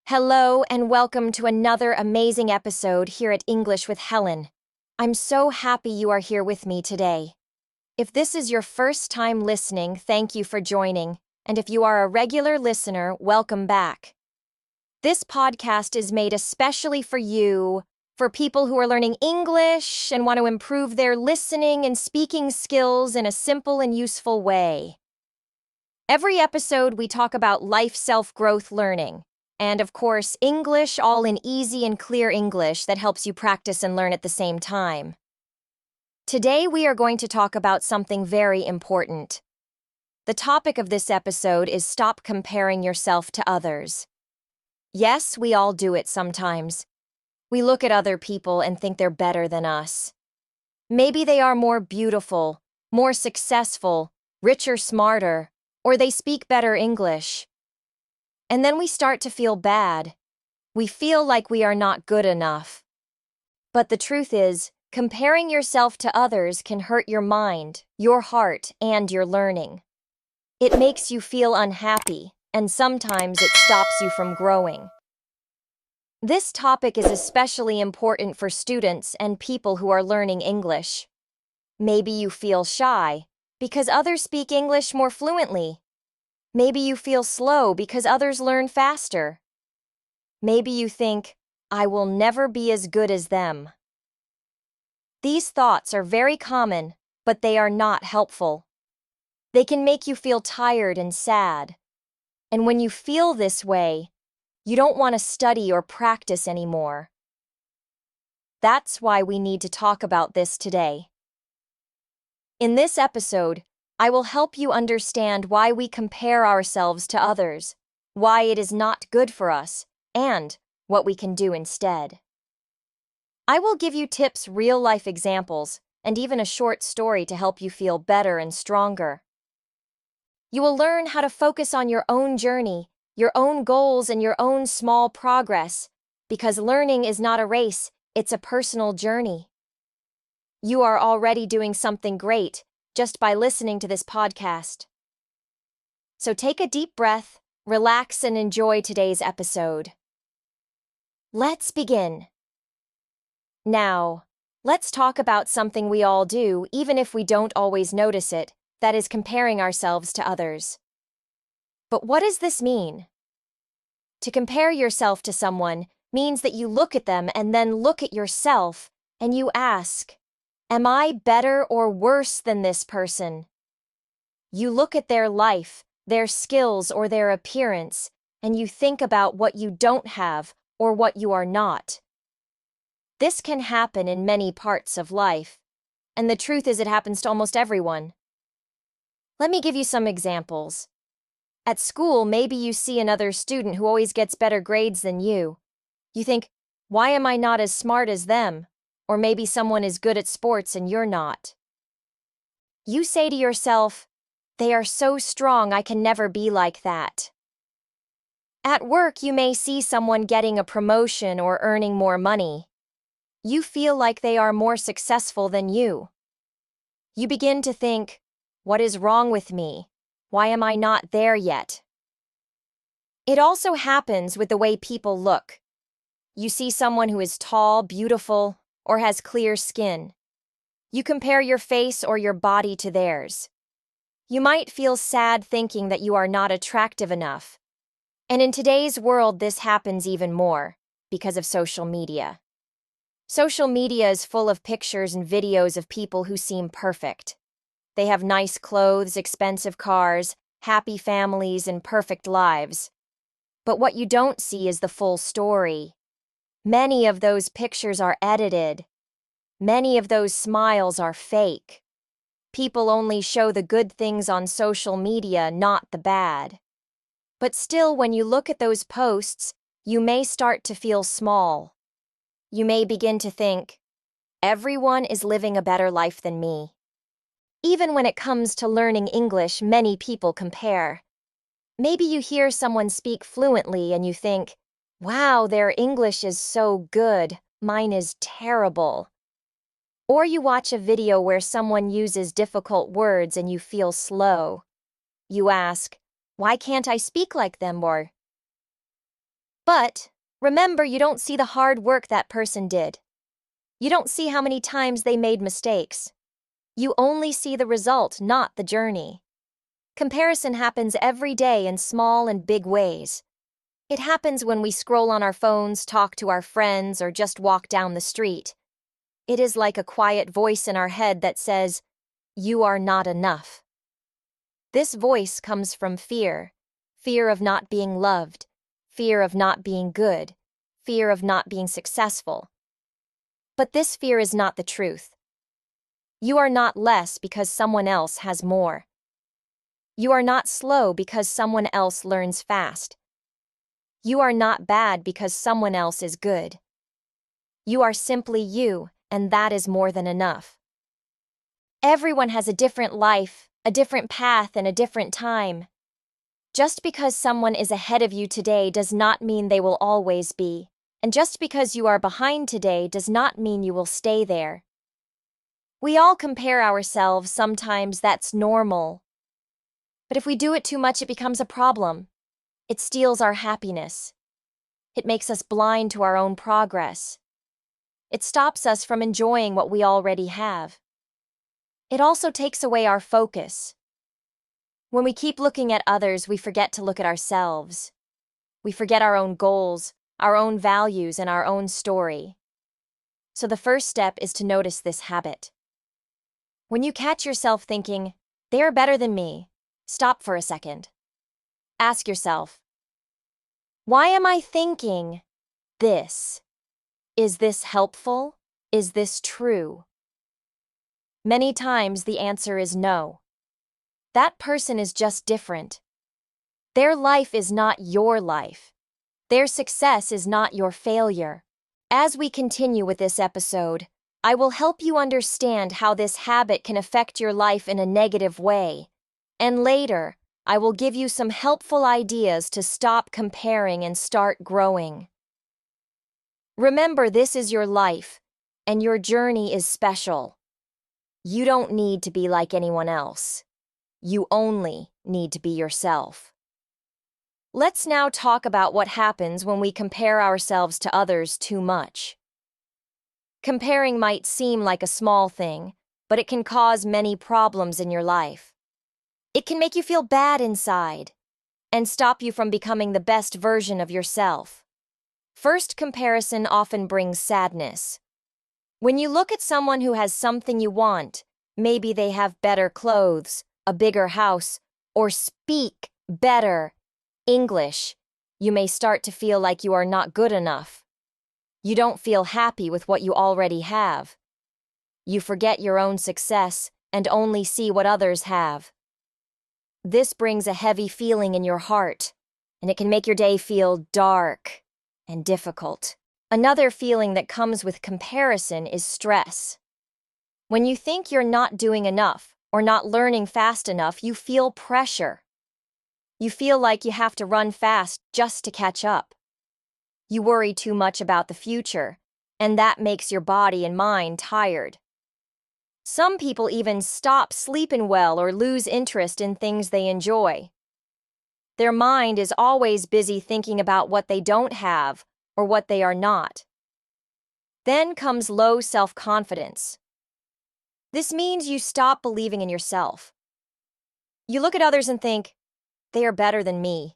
Hello and welcome to another amazing episode here at English with Helen. I'm so happy you are here with me today. If this is your first time listening, thank you for joining. And if you are a regular listener, welcome back. This podcast is made especially for you, for people who are learning English and want to improve their listening and speaking skills in a simple and useful way. Every episode, we talk about life self-growth learning. And of course, English all in easy and clear English that helps you practice and learn at the same time. Today we are going to talk about something very important. The topic of this episode is stop comparing yourself to others. Yes, we all do it sometimes. We look at other people and think they're better than us. Maybe they are more beautiful, more successful, richer, smarter, or they speak better English. And then we start to feel bad. We feel like we are not good enough. But the truth is, comparing yourself to others can hurt your mind, your heart, and your learning. It makes you feel unhappy, and sometimes it stops you from growing. This topic is especially important for students and people who are learning English. Maybe you feel shy because others speak English more fluently. Maybe you feel slow because others learn faster. Maybe you think, I will never be as good as them. These thoughts are very common, but they are not helpful. They can make you feel tired and sad. And when you feel this way, you don't want to study or practice anymore. That's why we need to talk about this today. In this episode, I will help you understand why we compare ourselves to others, why it is not good for us, and what we can do instead. I will give you tips, real-life examples, and even a short story to help you feel better and stronger. You will learn how to focus on your own journey, your own goals, and your own small progress, because learning is not a race, it's a personal journey. You are already doing something great just by listening to this podcast. So take a deep breath, relax, and enjoy today's episode. Let's begin. Now, let's talk about something we all do, even if we don't always notice it, that is comparing ourselves to others. But what does this mean? To compare yourself to someone means that you look at them and then look at yourself, and you ask, am I better or worse than this person? You look at their life, their skills, or their appearance, and you think about what you don't have or what you are not. This can happen in many parts of life, and the truth is it happens to almost everyone. Let me give you some examples. At school, maybe you see another student who always gets better grades than you. You think, why am I not as smart as them? Or maybe someone is good at sports and you're not. You say to yourself, they are so strong, I can never be like that. At work, you may see someone getting a promotion or earning more money. You feel like they are more successful than you. You begin to think, what is wrong with me? Why am I not there yet? It also happens with the way people look. You see someone who is tall, beautiful, or has clear skin. You compare your face or your body to theirs. You might feel sad thinking that you are not attractive enough. And in today's world, this happens even more because of social media. Social media is full of pictures and videos of people who seem perfect. They have nice clothes, expensive cars, happy families, and perfect lives. But what you don't see is the full story. Many of those pictures are edited. Many of those smiles are fake. People only show the good things on social media, not the bad. But still, when you look at those posts, you may start to feel small. You may begin to think, everyone is living a better life than me. Even when it comes to learning English, many people compare. Maybe you hear someone speak fluently and you think, wow, their English is so good, mine is terrible. Or you watch a video where someone uses difficult words and you feel slow. You ask, why can't I speak like them? Or But remember, you don't see the hard work that person did. You don't see how many times they made mistakes. You only see the result, not the journey. Comparison happens every day in small and big ways. It happens when we scroll on our phones, talk to our friends, or just walk down the street. It is like a quiet voice in our head that says, "You are not enough." This voice comes from fear. Fear of not being loved. Fear of not being good. Fear of not being successful. But this fear is not the truth. You are not less because someone else has more. You are not slow because someone else learns fast. You are not bad because someone else is good. You are simply you, and that is more than enough. Everyone has a different life, a different path, and a different time. Just because someone is ahead of you today does not mean they will always be. And just because you are behind today does not mean you will stay there. We all compare ourselves, sometimes that's normal. But if we do it too much, it becomes a problem. It steals our happiness. It makes us blind to our own progress. It stops us from enjoying what we already have. It also takes away our focus. When we keep looking at others, we forget to look at ourselves. We forget our own goals, our own values, and our own story. So the first step is to notice this habit. When you catch yourself thinking, "They are better than me," stop for a second. Ask yourself, why am I thinking this? Is this helpful? Is this true? Many times the answer is no. That person is just different. Their life is not your life. Their success is not your failure. As we continue with this episode, I will help you understand how this habit can affect your life in a negative way. And later, I will give you some helpful ideas to stop comparing and start growing. Remember, this is your life, and your journey is special. You don't need to be like anyone else. You only need to be yourself. Let's now talk about what happens when we compare ourselves to others too much. Comparing might seem like a small thing, but it can cause many problems in your life. It can make you feel bad inside and stop you from becoming the best version of yourself. First, comparison often brings sadness. When you look at someone who has something you want, maybe they have better clothes, a bigger house, or speak better English, you may start to feel like you are not good enough. You don't feel happy with what you already have. You forget your own success and only see what others have. This brings a heavy feeling in your heart, and it can make your day feel dark and difficult. Another feeling that comes with comparison is stress. When you think you're not doing enough or not learning fast enough, you feel pressure. You feel like you have to run fast just to catch up. You worry too much about the future, and that makes your body and mind tired. Some people even stop sleeping well or lose interest in things they enjoy. Their mind is always busy thinking about what they don't have or what they are not. Then comes low self-confidence. This means you stop believing in yourself. You look at others and think, "They are better than me."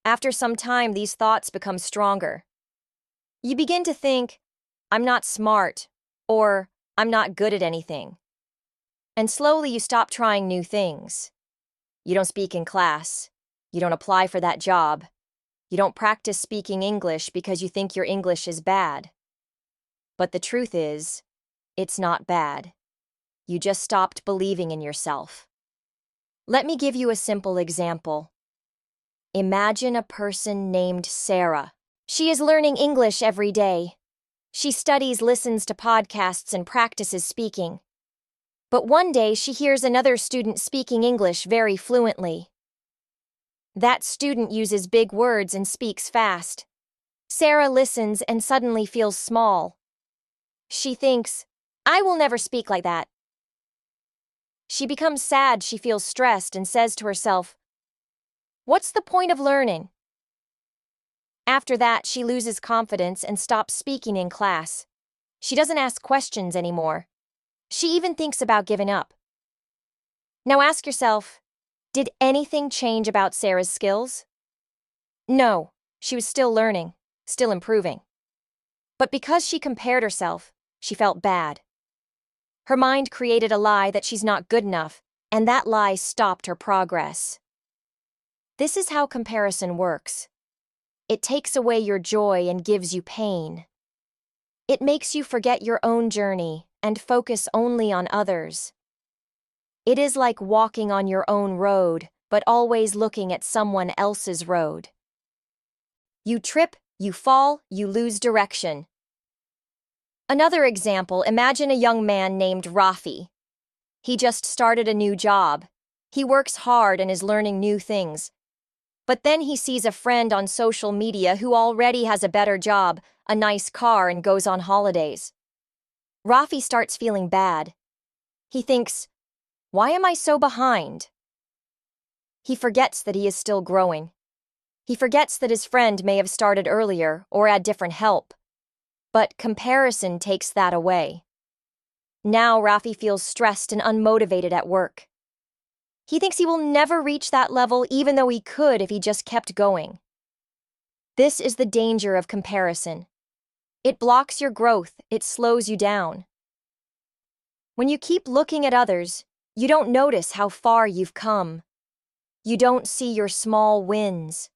After some time, these thoughts become stronger. You begin to think, "I'm not smart," or "I'm not good at anything." And slowly you stop trying new things. You don't speak in class. You don't apply for that job. You don't practice speaking English because you think your English is bad. But the truth is, it's not bad. You just stopped believing in yourself. Let me give you a simple example. Imagine a person named Sarah. She is learning English every day. She studies, listens to podcasts, and practices speaking. But one day she hears another student speaking English very fluently. That student uses big words and speaks fast. Sarah listens and suddenly feels small. She thinks, "I will never speak like that." She becomes sad, she feels stressed, and says to herself, "What's the point of learning?" After that, she loses confidence and stops speaking in class. She doesn't ask questions anymore. She even thinks about giving up. Now ask yourself, did anything change about Sarah's skills? No, she was still learning, still improving. But because she compared herself, she felt bad. Her mind created a lie that she's not good enough, and that lie stopped her progress. This is how comparison works. It takes away your joy and gives you pain. It makes you forget your own journey and focus only on others. It is like walking on your own road, but always looking at someone else's road. You trip, you fall, you lose direction. Another example, imagine a young man named Rafi. He just started a new job. He works hard and is learning new things. But then he sees a friend on social media who already has a better job, a nice car, and goes on holidays. Rafi starts feeling bad. He thinks, why am I so behind? He forgets that he is still growing. He forgets that his friend may have started earlier or had different help. But comparison takes that away. Now Rafi feels stressed and unmotivated at work. He thinks he will never reach that level even though he could if he just kept going. This is the danger of comparison. It blocks your growth, it slows you down. When you keep looking at others, you don't notice how far you've come. You don't see your small wins.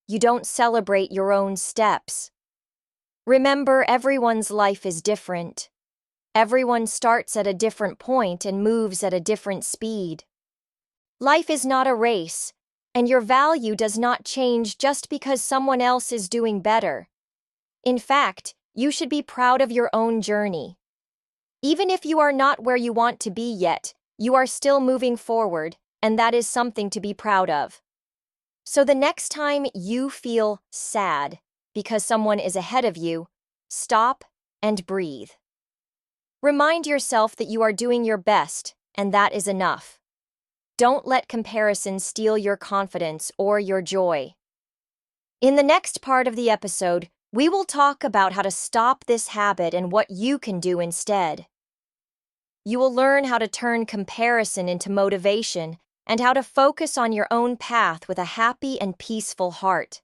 You don't celebrate your own steps. Remember, everyone's life is different. Everyone starts at a different point and moves at a different speed. Life is not a race, and your value does not change just because someone else is doing better. In fact, you should be proud of your own journey. Even if you are not where you want to be yet, you are still moving forward, and that is something to be proud of. So the next time you feel sad because someone is ahead of you, stop and breathe. Remind yourself that you are doing your best, and that is enough. Don't let comparison steal your confidence or your joy. In the next part of the episode, we will talk about how to stop this habit and what you can do instead. You will learn how to turn comparison into motivation and how to focus on your own path with a happy and peaceful heart.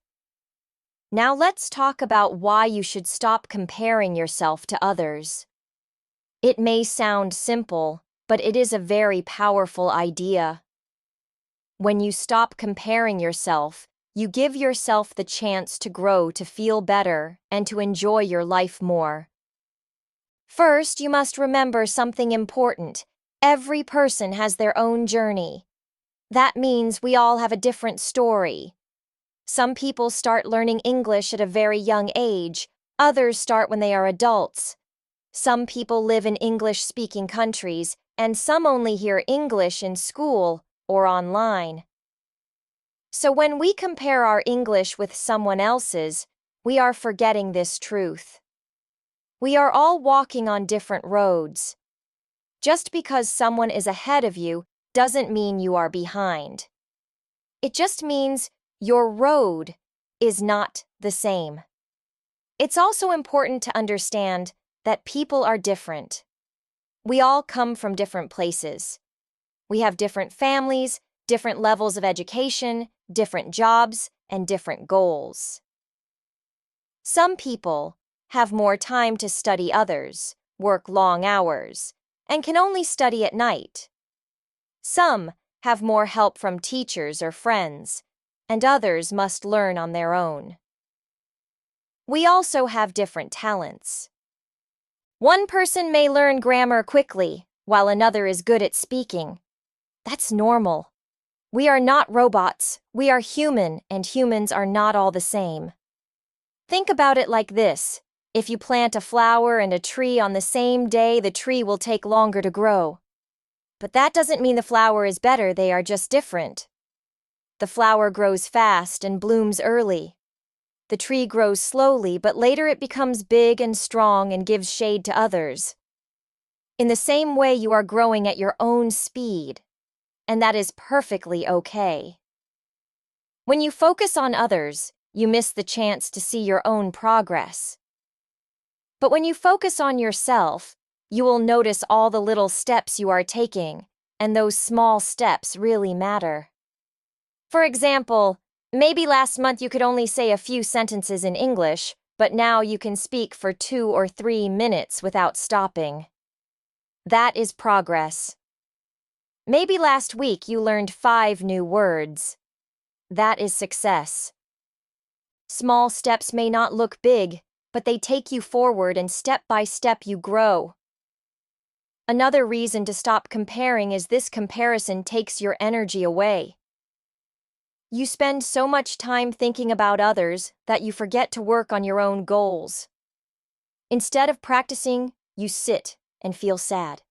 Now let's talk about why you should stop comparing yourself to others. It may sound simple, but it is a very powerful idea. When you stop comparing yourself, you give yourself the chance to grow, to feel better, and to enjoy your life more. First, you must remember something important. Every person has their own journey. That means we all have a different story. Some people start learning English at a very young age, others start when they are adults. Some people live in English-speaking countries, and some only hear English in school or online. So when we compare our English with someone else's, we are forgetting this truth. We are all walking on different roads. Just because someone is ahead of you doesn't mean you are behind. It just means your road is not the same. It's also important to understand that people are different. We all come from different places. We have different families, different levels of education, different jobs, and different goals. Some people have more time to study, others work long hours and can only study at night. Some have more help from teachers or friends, and others must learn on their own. We also have different talents. One person may learn grammar quickly, while another is good at speaking. That's normal. We are not robots, we are human, and humans are not all the same. Think about it like this. If you plant a flower and a tree on the same day, the tree will take longer to grow. But that doesn't mean the flower is better, they are just different. The flower grows fast and blooms early. The tree grows slowly, but later it becomes big and strong and gives shade to others. In the same way, you are growing at your own speed, and that is perfectly okay. When you focus on others, you miss the chance to see your own progress. But when you focus on yourself, you will notice all the little steps you are taking, and those small steps really matter. For example, maybe last month you could only say a few sentences in English, but now you can speak for 2 or 3 minutes without stopping. That is progress. Maybe last week you learned 5 new words. That is success. Small steps may not look big, but they take you forward, and step by step you grow. Another reason to stop comparing is this comparison takes your energy away. You spend so much time thinking about others that you forget to work on your own goals. Instead of practicing, you sit and feel sad.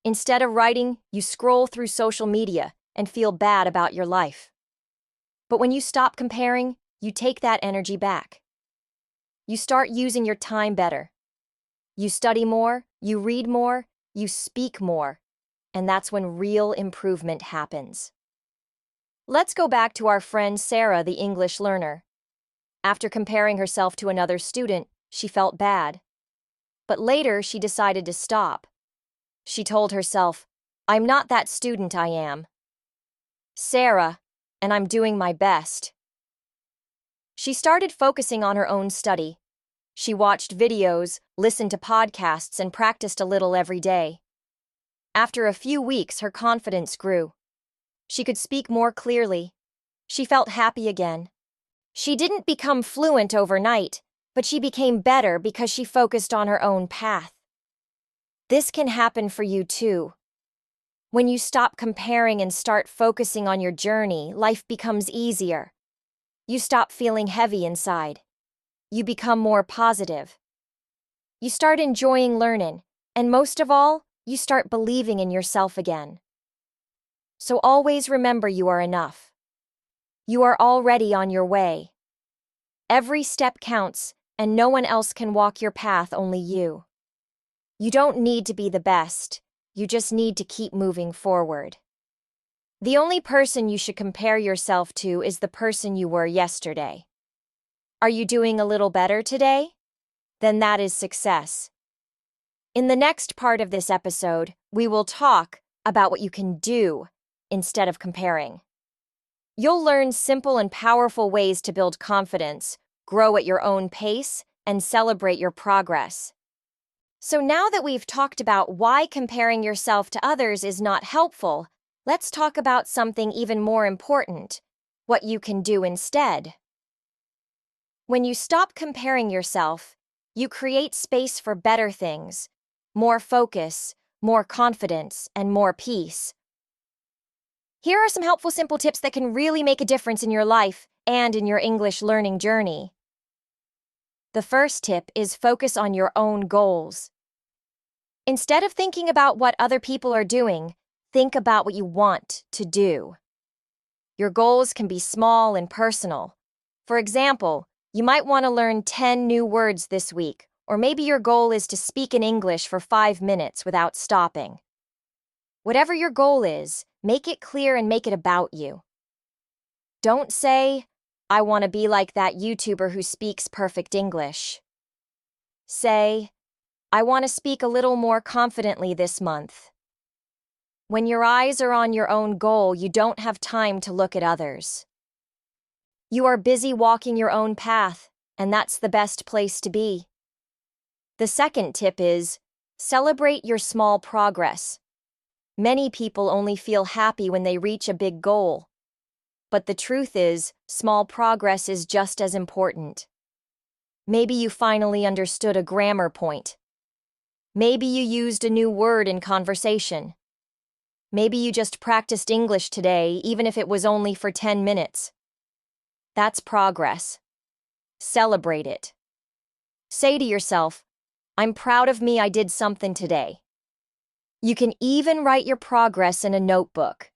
Instead of writing, you scroll through social media and feel bad about your life. But when you stop comparing, you take that energy back. You start using your time better. You study more, you read more, you speak more, and that's when real improvement happens. Let's go back to our friend Sarah, the English learner. After comparing herself to another student, she felt bad. But later, she decided to stop. She told herself, "I'm not that student I am. Sarah, and I'm doing my best." She started focusing on her own study. She watched videos, listened to podcasts, and practiced a little every day. After a few weeks, her confidence grew. She could speak more clearly. She felt happy again. She didn't become fluent overnight, but she became better because she focused on her own path. This can happen for you too. When you stop comparing and start focusing on your journey, life becomes easier. You stop feeling heavy inside. You become more positive. You start enjoying learning, and most of all, you start believing in yourself again. So always remember you are enough. You are already on your way. Every step counts, and no one else can walk your path, only you. You don't need to be the best, you just need to keep moving forward. The only person you should compare yourself to is the person you were yesterday. Are you doing a little better today? Then that is success. In the next part of this episode, we will talk about what you can do instead of comparing. You'll learn simple and powerful ways to build confidence, grow at your own pace, and celebrate your progress. So now that we've talked about why comparing yourself to others is not helpful, let's talk about something even more important: what you can do instead. When you stop comparing yourself, you create space for better things, more focus, more confidence, and more peace. Here are some helpful simple tips that can really make a difference in your life and in your English learning journey. The first tip is focus on your own goals. Instead of thinking about what other people are doing, think about what you want to do. Your goals can be small and personal. For example, you might want to learn 10 new words this week, or maybe your goal is to speak in English for 5 minutes without stopping. Whatever your goal is, make it clear and make it about you. Don't say, "I want to be like that YouTuber who speaks perfect English." Say, "I want to speak a little more confidently this month." When your eyes are on your own goal, you don't have time to look at others. You are busy walking your own path, and that's the best place to be. The second tip is, celebrate your small progress. Many people only feel happy when they reach a big goal. But the truth is, small progress is just as important. Maybe you finally understood a grammar point. Maybe you used a new word in conversation. Maybe you just practiced English today, even if it was only for 10 minutes. That's progress. Celebrate it. Say to yourself, "I'm proud of me, I did something today." You can even write your progress in a notebook.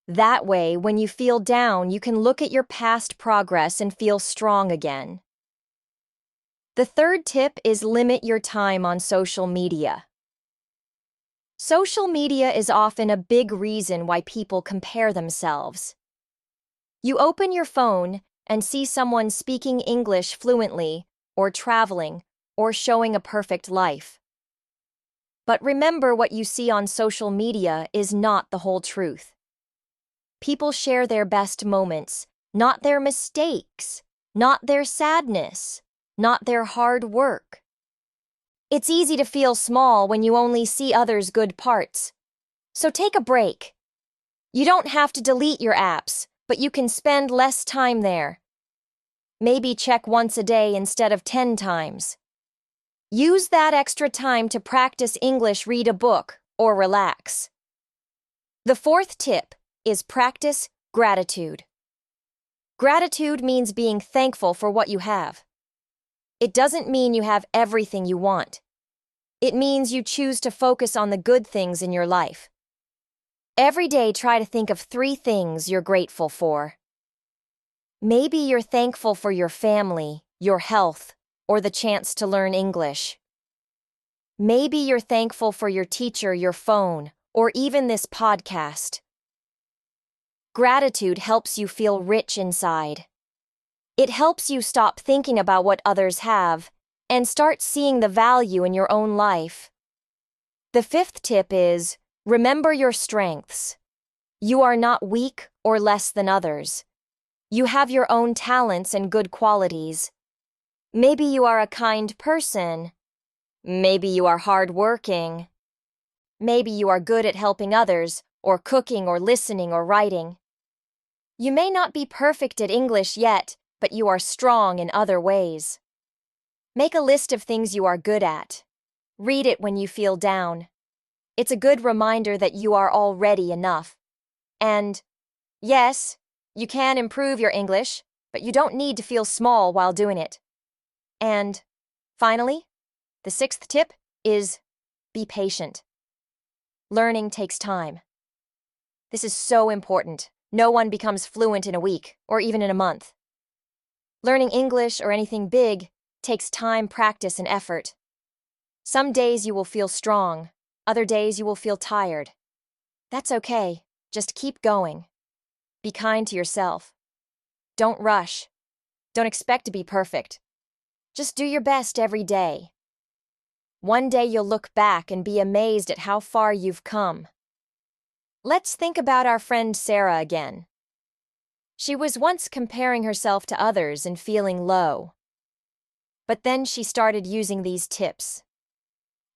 That way, when you feel down, you can look at your past progress and feel strong again. The third tip is limit your time on social media. Social media is often a big reason why people compare themselves. You open your phone and see someone speaking English fluently, or traveling, or showing a perfect life. But remember, what you see on social media is not the whole truth. People share their best moments, not their mistakes, not their sadness, not their hard work. It's easy to feel small when you only see others' good parts. So take a break. You don't have to delete your apps, but you can spend less time there. Maybe check once a day instead of 10 times. Use that extra time to practice English, read a book, or relax. The fourth tip is practice gratitude. Gratitude means being thankful for what you have. It doesn't mean you have everything you want. It means you choose to focus on the good things in your life. Every day, try to think of 3 things you're grateful for. Maybe you're thankful for your family, your health, or the chance to learn English. Maybe you're thankful for your teacher, your phone, or even this podcast. Gratitude helps you feel rich inside. It helps you stop thinking about what others have and start seeing the value in your own life. The 5th tip is, remember your strengths. You are not weak or less than others. You have your own talents and good qualities. Maybe you are a kind person. Maybe you are hardworking. Maybe you are good at helping others, or cooking, or listening, or writing. You may not be perfect at English yet, but you are strong in other ways. Make a list of things you are good at. Read it when you feel down. It's a good reminder that you are already enough. And, yes, you can improve your English, but you don't need to feel small while doing it. And, finally, the 6th tip is, be patient. Learning takes time. This is so important. No one becomes fluent in a week, or even in a month. Learning English or anything big takes time, practice, and effort. Some days you will feel strong, other days you will feel tired. That's okay, just keep going. Be kind to yourself. Don't rush. Don't expect to be perfect. Just do your best every day. One day you'll look back and be amazed at how far you've come. Let's think about our friend Sarah again. She was once comparing herself to others and feeling low. But then she started using these tips.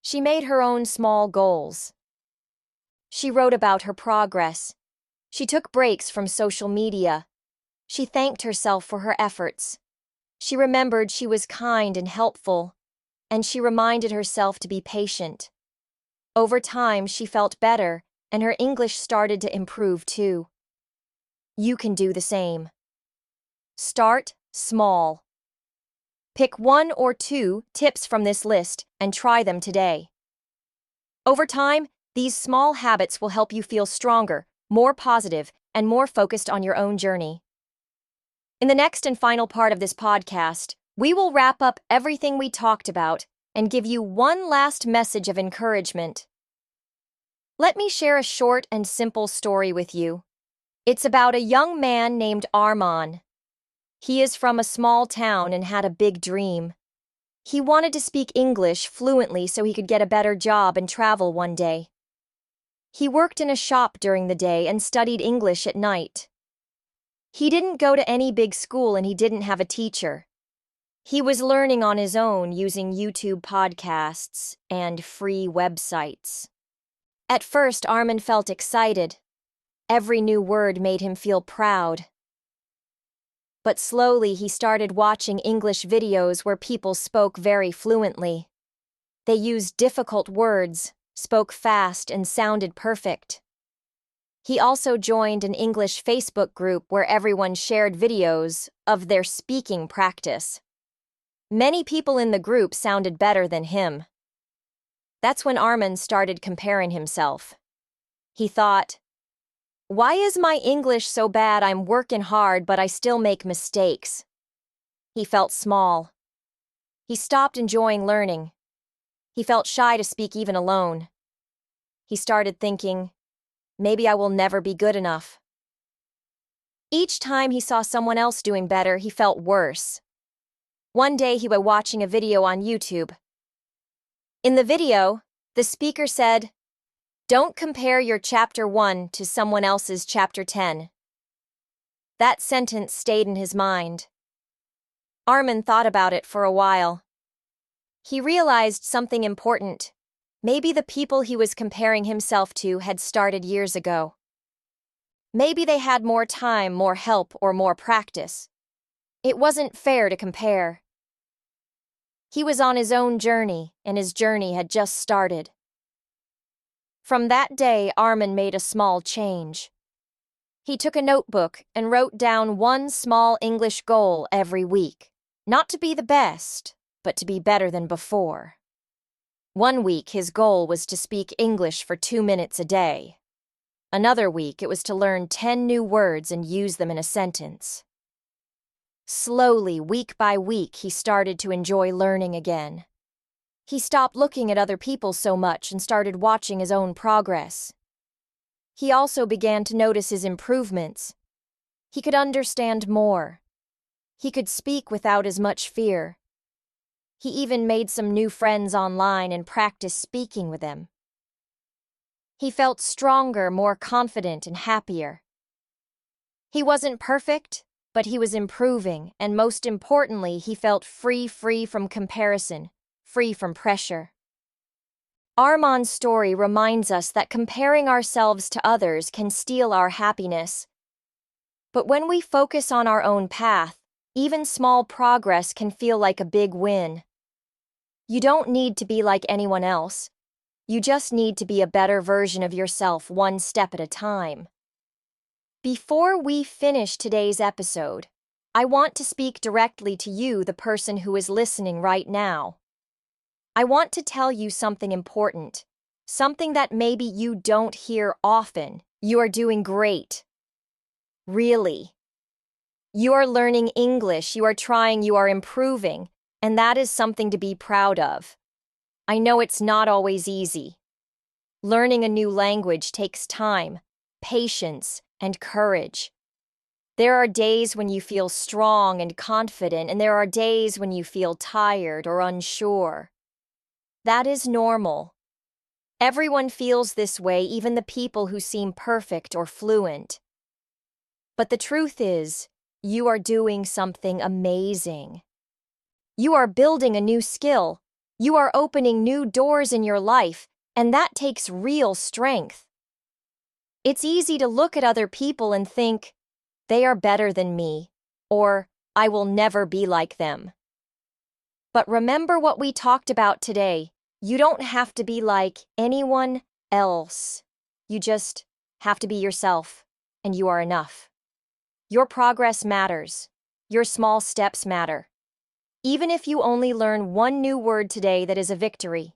She made her own small goals. She wrote about her progress. She took breaks from social media. She thanked herself for her efforts. She remembered she was kind and helpful, and she reminded herself to be patient. Over time, she felt better, and her English started to improve too. You can do the same. Start small. Pick 1 or 2 tips from this list and try them today. Over time, these small habits will help you feel stronger, more positive, and more focused on your own journey. In the next and final part of this podcast, we will wrap up everything we talked about and give you one last message of encouragement. Let me share a short and simple story with you. It's about a young man named Arman. He is from a small town and had a big dream. He wanted to speak English fluently so he could get a better job and travel one day. He worked in a shop during the day and studied English at night. He didn't go to any big school and he didn't have a teacher. He was learning on his own using YouTube podcasts and free websites. At first, Arman felt excited. Every new word made him feel proud. But slowly he started watching English videos where people spoke very fluently. They used difficult words, spoke fast, and sounded perfect. He also joined an English Facebook group where everyone shared videos of their speaking practice. Many people in the group sounded better than him. That's when Arman started comparing himself. He thought, why is my English so bad? I'm working hard, but I still make mistakes. He felt small. He stopped enjoying learning. He felt shy to speak even alone. He started thinking, maybe I will never be good enough. Each time he saw someone else doing better, he felt worse. One day he was watching a video on YouTube. In the video, the speaker said, "Don't compare your chapter 1 to someone else's chapter 10. That sentence stayed in his mind. Armin thought about it for a while. He realized something important. Maybe the people he was comparing himself to had started years ago. Maybe they had more time, more help, or more practice. It wasn't fair to compare. He was on his own journey, and his journey had just started. From that day, Armin made a small change. He took a notebook and wrote down one small English goal every week. Not to be the best, but to be better than before. One week, his goal was to speak English for 2 minutes a day. Another week, it was to learn 10 new words and use them in a sentence. Slowly, week by week, he started to enjoy learning again. He stopped looking at other people so much and started watching his own progress. He also began to notice his improvements. He could understand more. He could speak without as much fear. He even made some new friends online and practiced speaking with them. He felt stronger, more confident, and happier. He wasn't perfect, but he was improving, and most importantly, he felt free from comparison, free from pressure. Armin's story reminds us that comparing ourselves to others can steal our happiness. But when we focus on our own path, even small progress can feel like a big win. You don't need to be like anyone else. You just need to be a better version of yourself, one step at a time. Before we finish today's episode, I want to speak directly to you, the person who is listening right now. I want to tell you something important, something that maybe you don't hear often. You are doing great. Really. You are learning English, you are trying, you are improving, and that is something to be proud of. I know it's not always easy. Learning a new language takes time, patience, and courage. There are days when you feel strong and confident, and there are days when you feel tired or unsure. That is normal. Everyone feels this way, even the people who seem perfect or fluent. But the truth is, you are doing something amazing. You are building a new skill. You are opening new doors in your life, and that takes real strength. It's easy to look at other people and think, they are better than me, or I will never be like them. But remember what we talked about today. You don't have to be like anyone else. You just have to be yourself, and you are enough. Your progress matters. Your small steps matter. Even if you only learn one new word today, that is a victory.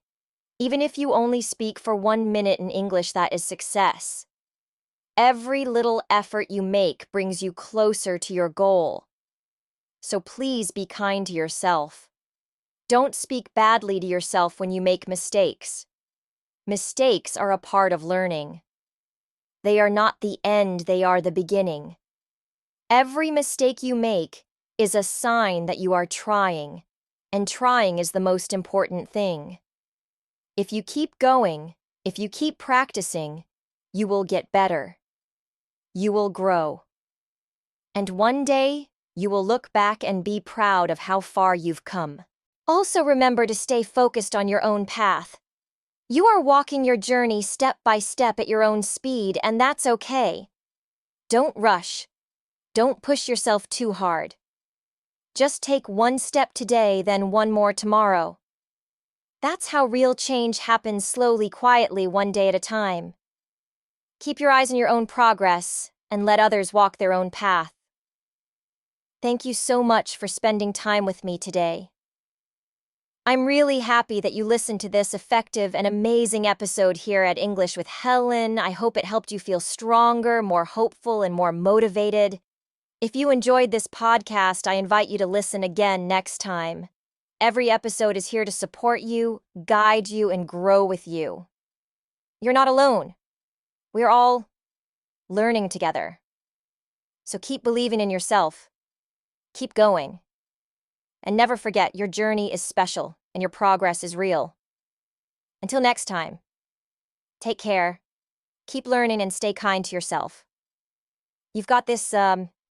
Even if you only speak for 1 minute in English, that is success. Every little effort you make brings you closer to your goal. So please be kind to yourself. Don't speak badly to yourself when you make mistakes. Mistakes are a part of learning. They are not the end, they are the beginning. Every mistake you make is a sign that you are trying, and trying is the most important thing. If you keep going, if you keep practicing, you will get better. You will grow. And one day, you will look back and be proud of how far you've come. Also remember to stay focused on your own path. You are walking your journey step by step at your own speed, and that's okay. Don't rush. Don't push yourself too hard. Just take one step today, then one more tomorrow. That's how real change happens, slowly, quietly, one day at a time. Keep your eyes on your own progress and let others walk their own path. Thank you so much for spending time with me today. I'm really happy that you listened to this effective and amazing episode here at English with Helen. I hope it helped you feel stronger, more hopeful, and more motivated. If you enjoyed this podcast, I invite you to listen again next time. Every episode is here to support you, guide you, and grow with you. You're not alone. We're all learning together. So keep believing in yourself. Keep going. And never forget, your journey is special and your progress is real. Until next time, take care, keep learning, and stay kind to yourself. You've got this,